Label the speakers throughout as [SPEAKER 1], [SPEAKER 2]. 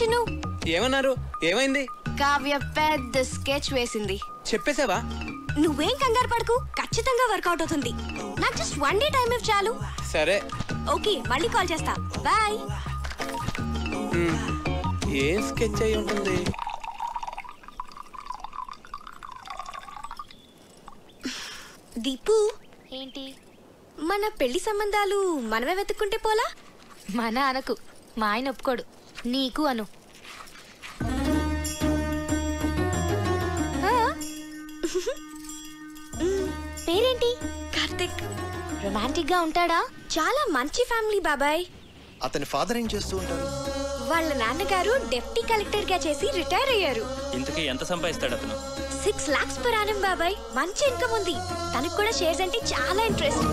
[SPEAKER 1] చిన్ను
[SPEAKER 2] ఏమన్నారు? ఏమైంది?
[SPEAKER 1] కావ్య పెద్ద స్కెచ్ వేసింది.
[SPEAKER 2] చెప్పేసావా?
[SPEAKER 1] నువ్వేం కంగారు పడకు, ఖచ్చితంగా వర్కౌట్ అవుతుంది. నాకు జస్ట్ 1 డే టైం ఇవ్వు చాలు.
[SPEAKER 2] సరే
[SPEAKER 1] ఓకే, మళ్ళీ కాల్ చేస్తా. బాయ్.
[SPEAKER 2] ఏం స్కెచ్ అయి ఉంటుంది?
[SPEAKER 1] దీపు,
[SPEAKER 3] ఏంటి?
[SPEAKER 1] మన పెళ్లి సంబంధాలు మనమే వెతుక్కుంటే పోలా?
[SPEAKER 3] మన అనకు, మా ఆయన ఒప్పుకోడు. నీకు అను. పేరేంటి?
[SPEAKER 1] కార్తిక్.
[SPEAKER 3] రొమాంటిక్ గా ఉంటాడా?
[SPEAKER 1] చాలా మంచి ఫ్యామిలీ బాబాయ్.
[SPEAKER 4] అతని ఫాదర్ ఏం చేస్తూ ఉంటారు?
[SPEAKER 1] వాళ్ళ నాన్నగారు డిప్యూటీ కలెక్టర్ గా చేసి రిటైర్ అయ్యారు.
[SPEAKER 5] ఇంతకీ ఎంత సంపాదిస్తాడు అతను?
[SPEAKER 1] 6 lakhs per annum బాబాయ్. మంచి ఇన్కమ్ ఉంది. తనకు కూడా షేర్స్ అంటే చాలా ఇంట్రెస్ట్.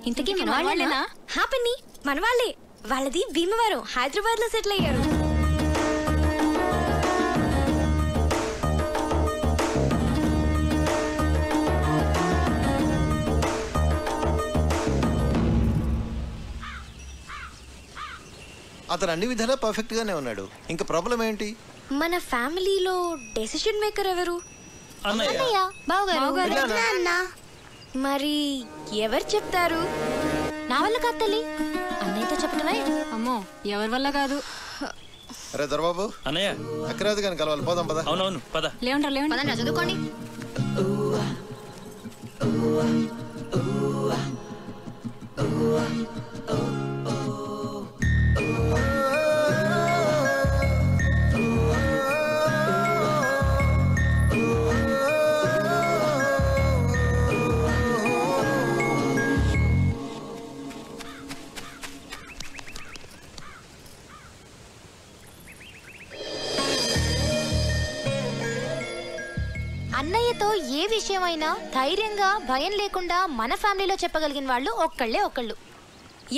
[SPEAKER 3] ఇంతకీ మన వాళ్ళేనా?
[SPEAKER 1] హ్యాపీ మన వాళ్ళే. వాళ్ళది భీమవరం, హైదరాబాద్ లో సెటిల్ అయ్యారు.
[SPEAKER 4] అతను అన్ని విధాలా పర్ఫెక్ట్ గానే ఉన్నాడు. ఇంకా ప్రాబ్లం ఏంటి?
[SPEAKER 1] మన ఫ్యామిలీలో డెసిషన్ మేకర్ ఎవరు?
[SPEAKER 3] అన్నయ్య. బావగారు.
[SPEAKER 1] మరి ఎవరు చెప్తారు?
[SPEAKER 3] నా వల్ల కాదు తల్లి, అన్నయ్యతో చెప్పటమే.
[SPEAKER 6] అమ్మో, ఎవరి వల్ల కాదు.
[SPEAKER 4] అరే దొరబాబు,
[SPEAKER 5] అన్నయ్య
[SPEAKER 4] అక్కరాదు కానీ కలవాలి. పోదాం పద.
[SPEAKER 5] అవునవును పద.
[SPEAKER 6] లేవంటారు చదువుకోండి.
[SPEAKER 3] అన్నయ్యతో ఏ విషయమైనా ధైర్యంగా భయం లేకుండా మన ఫ్యామిలీలో చెప్పగలిగిన వాళ్ళు ఒక్కళ్ళు.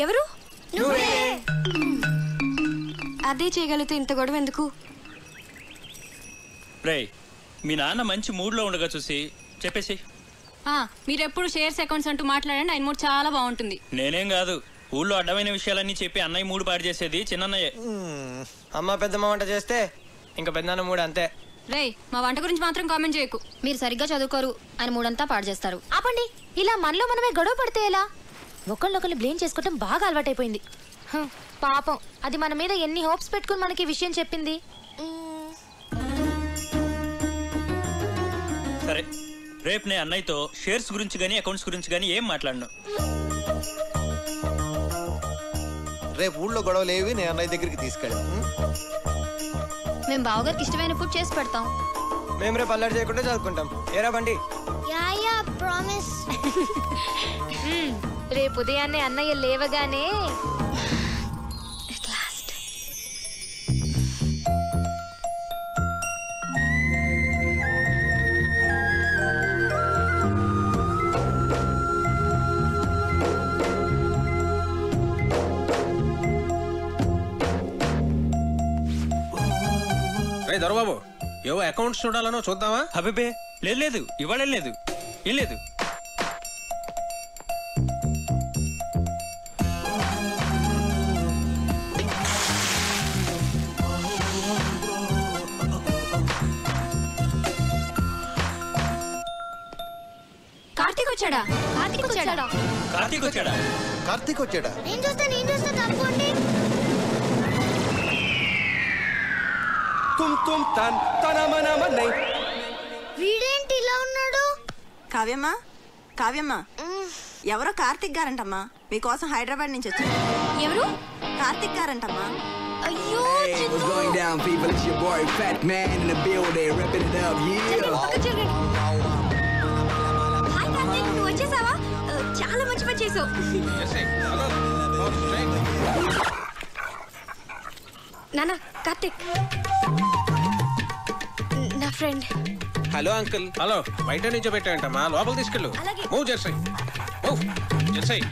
[SPEAKER 1] ఎవరు? అదే చేయగలిగితే ఇంత గొడవ ఎందుకు?
[SPEAKER 5] రేయ్, మీ నాన్న మంచి మూడ్ లో ఉండగా చూసి చెప్పేసి.
[SPEAKER 6] మీరెప్పుడు షేర్స్ అకౌంట్స్ అంటూ మాట్లాడండి, ఆయన మూడు చాలా బాగుంటుంది.
[SPEAKER 5] నేనేం కాదు, ఊళ్ళో అడ్డమైన విషయాలన్నీ చెప్పి అన్నయ్య మూడు పాడు చేసేది చిన్నయ్యే.
[SPEAKER 7] అమ్మ పెద్దమ్మ వంట చేస్తే ఇంకా పెద్దన్న మూడు అంతే.
[SPEAKER 6] రేయ్, మా వంట గురించి మాత్రం కామెంట్ చేయకు.
[SPEAKER 3] మీరు సరిగ్గా చదువుకోరు, ఆయన మూడంతా పాడు చేస్తారు. ఆపండి, ఇలా మనలో మనమే గొడవ పడితే ఎలా? ఒకళ్ళొకళ్ళు బ్లేమ్ చేసుకోవటం బాగా అలవాటైపోయింది. పాపం, అది మన మీద ఎన్ని హోప్స్ పెట్టుకుని మనకి ఈ విషయం చెప్పింది.
[SPEAKER 5] సరే, రేపు నేను అన్నయ్యతో షేర్స్ గురించి గానీ అకౌంట్స్ గురించి గానీ ఏం మాట్లాడను.
[SPEAKER 4] రేపు ఊళ్ళో గొడవలేవి, నేను అన్నయ్య దగ్గరికి తీసుకెళ్ళాను.
[SPEAKER 3] మేము బావగారికి ఇష్టమైన ఫుడ్ చేసి పెడతాం.
[SPEAKER 7] మేము రేపు అల్లరి చేయకుండా చదువుకుంటాం. ఏరా బండి?
[SPEAKER 3] రేపు ఉదయాన్నే అన్నయ్య లేవగానే
[SPEAKER 2] దొరబాబు, ఏవో అకౌంట్స్ చూడాలనో చూద్దామా?
[SPEAKER 5] అబ్బే లేదు, ఇవాళ లేదు, ఏం లేదు.
[SPEAKER 6] కార్తీక్ వచ్చాడా?
[SPEAKER 4] కార్తీక్ వచ్చాడా?
[SPEAKER 3] నేను చూస్తా తప్పండి. వీడేంటి ఇలా ఉన్నాడు?
[SPEAKER 8] కావ్యమ్మా, ఎవరో కార్తిక్ గారంటమ్మా, మీకోసం హైదరాబాద్ నుంచి వచ్చారు.
[SPEAKER 1] ఎవరు?
[SPEAKER 8] కార్తిక్ గారంటమ్మా.
[SPEAKER 1] అయ్యో,
[SPEAKER 6] చేసావు.
[SPEAKER 1] నాన్న కార్తిక్ నా ఫ్రెండ్.
[SPEAKER 2] Hello uncle. హలో, బయట నుంచో పెట్టాయంటమ్మా, లోపల తీసుకెళ్ళు.
[SPEAKER 1] అలాగే.
[SPEAKER 2] మూవ్ చేసాయి, మూవ్ చేసాయి.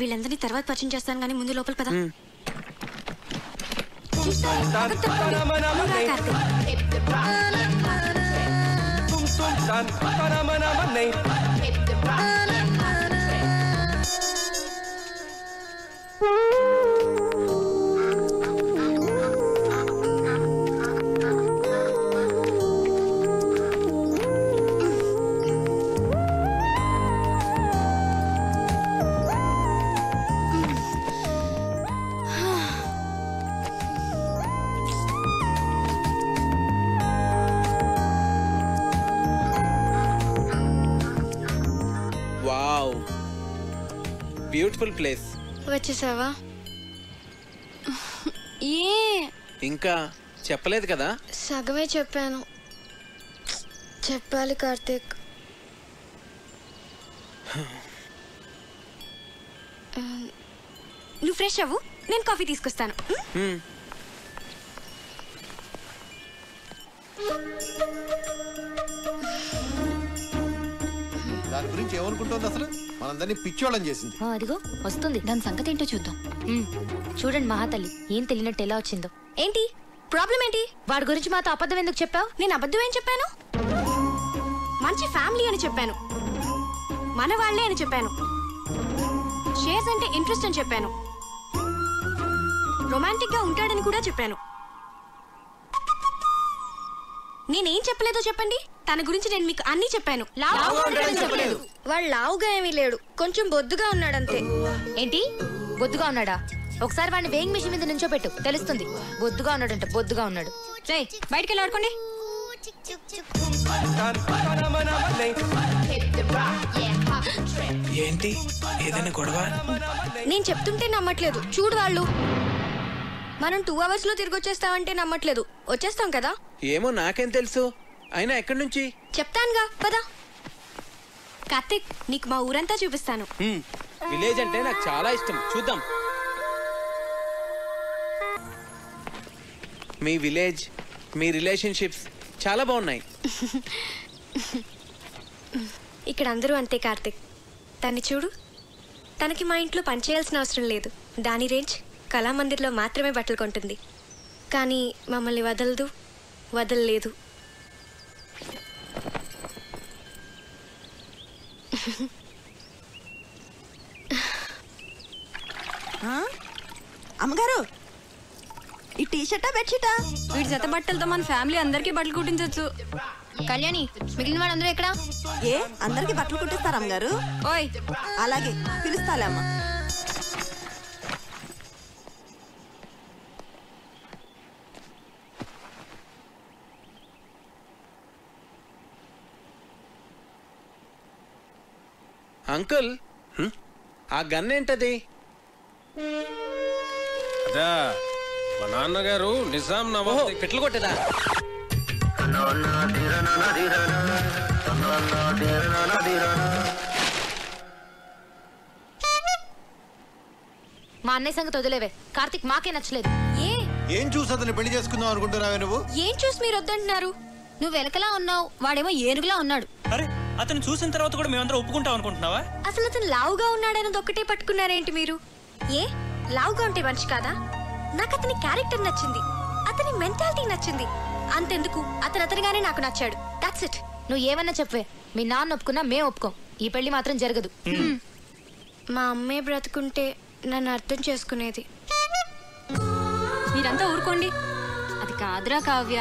[SPEAKER 1] వీళ్ళందరినీ తర్వాత పరిచయం చేస్తాను కానీ ముందు లోపల పద.
[SPEAKER 2] Wow, beautiful place.
[SPEAKER 1] వచ్చేసావా? ఏ
[SPEAKER 2] ఇంకా చెప్పలేదు కదా?
[SPEAKER 1] సగమే చెప్పాను. చెప్పాలి కార్తిక్. నువ్వు ఫ్రెష్ అవ్వు, నేను కాఫీ తీసుకొస్తాను.
[SPEAKER 4] దాని గురించి ఏమనుకుంటుంది అసలు? మనందరినీ పిచ్చోళ్ళని చేసింది.
[SPEAKER 3] అదిగో వస్తుంది, దాని సంగతి ఏంటో చూద్దాం. చూడండి మహాతల్లి, ఏం తెలియనట్టు ఎలా వచ్చిందో.
[SPEAKER 1] ఏంటి ప్రాబ్లం ఏంటి?
[SPEAKER 3] వాడి గురించి మాతో అబద్ధం ఎందుకు చెప్పావు?
[SPEAKER 1] నేను అబద్ధం ఏం చెప్పాను? మంచి ఫ్యామిలీ అని చెప్పాను, మన వాళ్ళే అని చెప్పాను, షేర్స్ అంటే ఇంట్రెస్ట్ అని చెప్పాను, రొమాంటిక్ గా ఉంటాడని కూడా చెప్పాను. నేనేం చెప్పలేదో చెప్పండి. తన గురించి నేను మీకు అన్ని చెప్పాను.
[SPEAKER 3] చెప్పలేదు.
[SPEAKER 1] వాడు లావుగా ఏమీ లేడు, కొంచెం బొద్దుగా ఉన్నాడంతే.
[SPEAKER 3] ఏంటి బొద్దుగా ఉన్నాడా? ఒకసారి వాడిని వేయింగ్ మిషన్ మీద నుంచో పెట్టు, తెలుస్తుంది. బొద్దుగా ఉన్నాడంట, బొద్దుగా ఉన్నాడు.
[SPEAKER 6] రేయ్ బయటికి వెళ్ళి ఆడుకోండి.
[SPEAKER 2] ఏంటి, ఏదైనా గొడవ?
[SPEAKER 1] నేను చెప్తుంటే నమ్మట్లేదు. చూడు వాళ్ళు. మనం 2 hours లో తిరిగి వచ్చేస్తామంటే నమ్మట్లేదు. వచ్చేస్తాం కదా?
[SPEAKER 2] ఏమో నాకేం తెలుసు. అయినా ఎక్కడి నుంచి?
[SPEAKER 1] చెప్తానుగా పద. కార్తిక్, నీకు మా ఊరంతా చూపిస్తాను.
[SPEAKER 2] విలేజ్ అంటే నాకు చాలా ఇష్టం, చూద్దాం. మీ విలేజ్, మీ రిలేషన్షిప్స్ చాలా బాగున్నాయి.
[SPEAKER 1] ఇక్కడ అందరూ అంతే కార్తిక్. తన్ని చూడు, తనకి మా ఇంట్లో పనిచేయాల్సిన అవసరం లేదు. దాని రేంజ్ కళామందిర్లో మాత్రమే బట్టలు కొంటుంది, కానీ మమ్మల్ని వదలదు, వదలలేదు.
[SPEAKER 8] అమ్మగారు, ఈ టీషర్టా బెడ్షీటా?
[SPEAKER 6] వీటి జత బట్టలతో మన ఫ్యామిలీ అందరికీ బట్టలు కుట్టించవచ్చు.
[SPEAKER 3] కళ్యాణి, మిగిలిన వాళ్ళందరూ ఎక్కడా?
[SPEAKER 8] ఏ అందరికి బట్టలు కుట్టిస్తారా అమ్మగారు?
[SPEAKER 6] ఓయ్
[SPEAKER 8] అలాగే పిలుస్తాలే అమ్మ.
[SPEAKER 2] అంకుల్, ఆ గన్ ఏంటది?
[SPEAKER 9] అదా మా నాన్నగారు నిజాం నవాబ్
[SPEAKER 2] పెట్లు కొట్టేదా?
[SPEAKER 3] మా అన్నయ్య సంగతి వదిలేవే. కార్తిక్ మాకే నచ్చలేదు.
[SPEAKER 4] ఏం చూసి అతన్ని పెళ్లి చేసుకుందాం అనుకుంటున్నావే నువ్వు?
[SPEAKER 1] ఏం చూసి మీరు వద్దంటున్నారు?
[SPEAKER 6] నువ్వు వెనకలా ఉన్నావు, వాడేమో ఏనుగులా ఉన్నాడు.
[SPEAKER 5] అరే, అతను చూసిన తర్వాత కూడా మేమందరం ఒప్పుకుంటాం అనుకుంటున్నావా?
[SPEAKER 1] అసలు అతను లావుగా ఉన్నాడన్నది ఒక్కటే పట్టుకున్నారేంటి మీరు? ఏ లావుగా ఉంటే మనిషి కాదా? నాకు అతని క్యారెక్టర్ నచ్చింది, అతని మెంటాలిటీ నచ్చింది. అంతెందుకు, అతనిగానే నాకు నచ్చాడు. That's it.
[SPEAKER 3] నువ్వు ఏమన్నా చెప్పవే, మీ నాన్న ఒప్పుకున్నా మేము ఒప్పుకోం. ఈ పెళ్లి మాత్రం జరగదు.
[SPEAKER 1] మా అమ్మే బ్రతుకుంటే నన్ను అర్థం చేసుకునేది.
[SPEAKER 6] మీరంతా ఊరుకోండి. అది కాదురా కావ్య,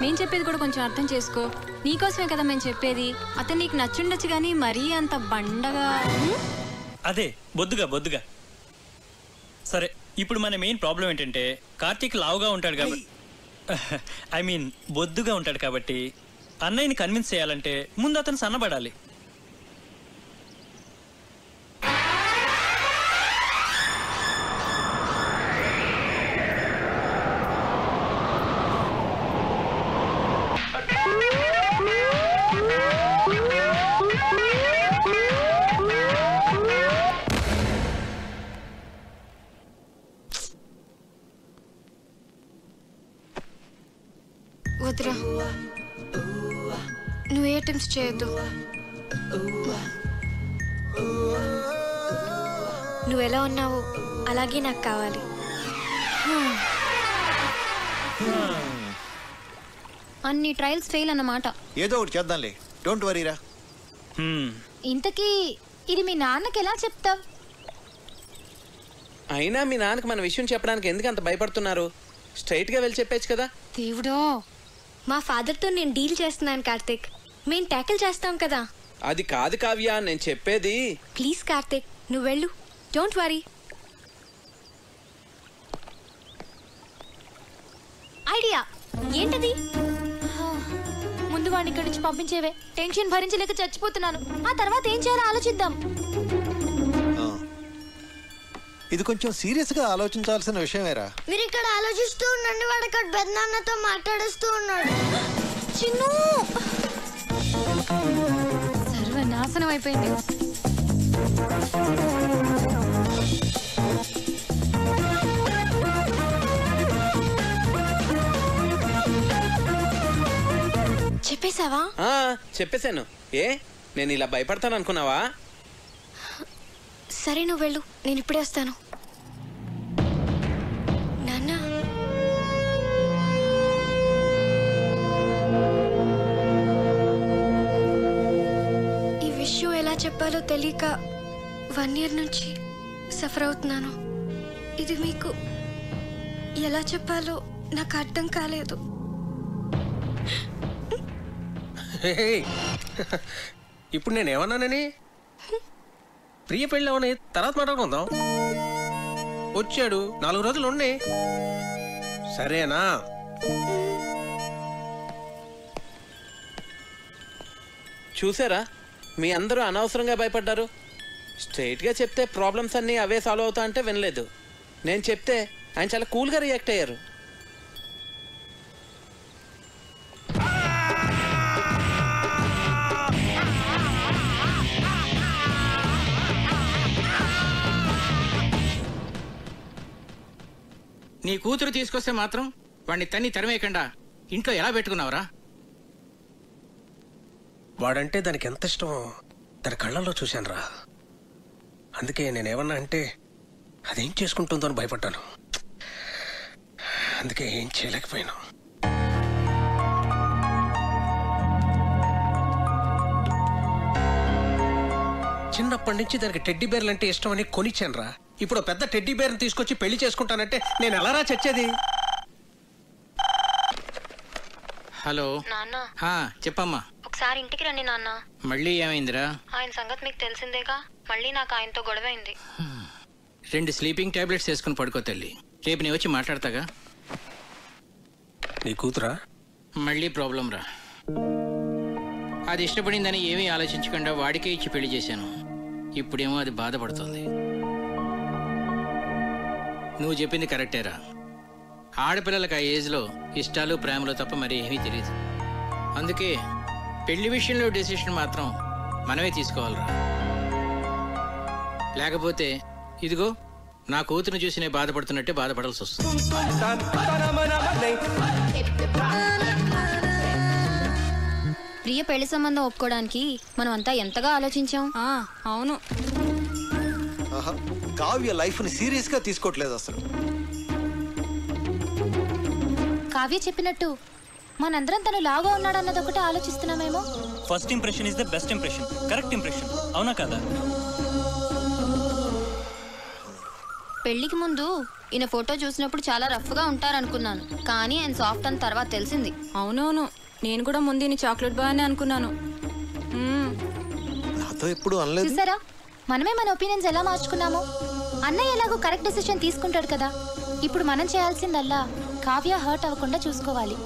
[SPEAKER 6] మేం చెప్పేది కూడా కొంచెం అర్థం చేసుకో. నీకోసమే కదా మేము చెప్పేది. అతను నీకు నచ్చుండొచ్చు కానీ మరీ అంత బండగా.
[SPEAKER 5] అదే బొద్దుగా. సరే, ఇప్పుడు మన మెయిన్ ప్రాబ్లం ఏంటంటే కార్తీక్ లావుగా ఉంటాడు కాబట్టి, ఐ మీన్ బొద్దుగా ఉంటాడు కాబట్టి అన్నయ్యని కన్విన్స్ చేయాలంటే ముందు అతను సన్నబడాలి.
[SPEAKER 1] వద్దురా, నువ్వు ఏ అటెంప్ట్స్ చేయొద్దు. నువ్వు ఎలా ఉన్నావో అలాగే నాకు కావాలి.
[SPEAKER 6] అన్ని ట్రయల్స్ ఫెయిల్ అన్నమాట.
[SPEAKER 4] ఏదో ఒకటి చేద్దాంలే, డోంట్ వరీరా.
[SPEAKER 3] ఇంతకీ ఇది మీ నాన్నకి ఎలా చెప్తావు?
[SPEAKER 10] అయినా మీ నాన్నకి మన విషయం చెప్పడానికి ఎందుకు అంత భయపడుతున్నారు? స్ట్రైట్ గా వెళ్ళి చెప్పేచ్చు కదా.
[SPEAKER 1] దేవుడో, మా ఫాదర్తో నేను డీల్ చేస్తున్నాను కార్తిక్. మేము ట్యాకిల్ చేస్తాం కదా.
[SPEAKER 10] అది కాదు కావ్య, నేను చెప్పేది.
[SPEAKER 1] ప్లీజ్ కార్తిక్, నువ్వు వెళ్ళు, డోంట్ వరీ.
[SPEAKER 3] ఐడియా
[SPEAKER 1] ఏంటది?
[SPEAKER 3] ముందు వాడిని ఇక్కడి నుంచి పంపించేవే. టెన్షన్ భరించలేక చచ్చిపోతున్నాను. ఆ తర్వాత ఏం చేయాలో ఆలోచిద్దాం.
[SPEAKER 4] ఇది కొంచెం సీరియస్ గా ఆలోచించాల్సిన విషయమేరా.
[SPEAKER 1] మీరు ఇక్కడ ఆలోచిస్తూ ఉండండి, వాడు అక్కడ పెద్దనాన్నతో మాట్లాడుస్తూ ఉన్నాడు. చిన్ను,
[SPEAKER 6] సర్వనాశనం అయిపోయింది.
[SPEAKER 1] చెప్పేశావా?
[SPEAKER 10] చెప్పేశాను. ఏ నేను ఇలా భయపడతాను అనుకున్నావా?
[SPEAKER 1] సరే నువ్వు వెళ్ళు, నేను ఇప్పుడే వస్తాను. నాన్న, ఈ విషయం ఎలా చెప్పాలో తెలియక 1 year నుంచి సఫర్ అవుతున్నాను. ఇది మీకు ఎలా చెప్పాలో నాకు అర్థం కాలేదు.
[SPEAKER 2] ఇప్పుడు నేను ఏమన్నానని? ప్రియ పెళ్ళి అవని తర్వాత మాట్లాడుకుందాం. వచ్చాడు, 4 రోజులు ఉండి, సరేనా?
[SPEAKER 10] చూసారా, మీ అందరూ అనవసరంగా భయపడ్డారు. స్ట్రైట్ గా చెప్తే ప్రాబ్లమ్స్ అన్నీ అవే సాల్వ్ అవుతా అంటే వినలేదు. నేను చెప్తే ఆయన చాలా కూల్గా రియాక్ట్ అయ్యారు.
[SPEAKER 11] నీ కూతురు తీసుకొస్తే మాత్రం వాడిని తన్ని తరిమేయకుండా ఇంట్లో ఎలా పెట్టుకున్నావురా?
[SPEAKER 2] వాడంటే దానికి ఎంత ఇష్టమో దాని కళ్ళల్లో చూశాను రా. అందుకే నేనేమన్నా అంటే అదేం చేసుకుంటుందో అని భయపడ్డాను. అందుకే ఏం చేయలేకపోయాను. చిన్నప్పటి నుంచి దానికి టెడ్డీ బేర్లు అంటే ఇష్టం అని కొనిచ్చాను రా. ఇప్పుడు పెద్ద టెడ్డీ బేర్ని తీసుకొచ్చి పెళ్లి చేసుకుంటానంటే నేను ఎలారా చచ్చేది?
[SPEAKER 11] హలో
[SPEAKER 3] నాన్న,
[SPEAKER 11] చెప్పమ్మా.
[SPEAKER 3] ఒకసారి ఇంటికి రండి నాన్న.
[SPEAKER 11] మళ్ళీ ఏమైందిరా?
[SPEAKER 3] ఆయన సంగతి మీకు తెలిసిందేగా. మళ్ళీ నాకు ఆయనతో గొడవైంది.
[SPEAKER 11] 2 స్లీపింగ్ టాబ్లెట్స్ వేసుకుని పడుకో తల్లి. రేపు నేను వచ్చి మాట్లాడతాగా.
[SPEAKER 2] నీ కూతురా?
[SPEAKER 11] మళ్ళీ ప్రాబ్లం రా. అది ఇష్టపడిందని ఏమీ ఆలోచించకుండా వాడికే ఇచ్చి పెళ్లి చేశాను. ఇప్పుడేమో అది బాధపడుతుంది. నువ్వు చెప్పింది కరెక్టేరా. ఆడపిల్లలకు ఆ ఏజ్లో ఇష్టాలు ప్రేమలు తప్ప మరి ఏమీ తెలియదు. అందుకే పెళ్లి విషయంలో డెసిషన్ మాత్రం మనమే తీసుకోవాలిరా. లేకపోతే ఇదిగో నా కూతురుని చూసి నేను బాధపడుతున్నట్టే బాధపడాల్సి వస్తుంది.
[SPEAKER 6] ప్రియ పెళ్లి సంబంధం ఒప్పుకోవడానికి మనం అంతా ఎంతగా ఆలోచించాం.
[SPEAKER 8] అవును.
[SPEAKER 4] కావ్య లైఫ్ ని సీరియస్ గా తీసుకోవట్లేదు అసలు.
[SPEAKER 3] కావ్య చెప్పినట్టు మనందరం తను లాగా ఉన్నాడన్నది ఒకటి ఆలోచిస్తున్నామేమో.
[SPEAKER 5] First impression is the best impression. Correct impression, అవునా కదా?
[SPEAKER 6] పెళ్లికి ముందు ఈయన ఫోటో చూసినప్పుడు చాలా రఫ్ గా ఉంటారనుకున్నాను. కానీ ఆయన సాఫ్ట్ అని తర్వాత తెలిసింది.
[SPEAKER 8] అవునవును, నేను కూడా ముందు ఈయన చాక్లెట్ బాగానే అనుకున్నాను.
[SPEAKER 4] నాతో ఎప్పుడు అనలేదు.
[SPEAKER 3] చూసారా, మనమే మన ఒపీనియన్స్ ఎలా మార్చుకున్నామో. అన్నయ్య ఎలాగో కరెక్ట్ డెసిషన్ తీసుకుంటాడు కదా. ఇప్పుడు మనం చేయాల్సిందల్లా కావ్య హర్ట్ అవ్వకుండా చూసుకోవాలి.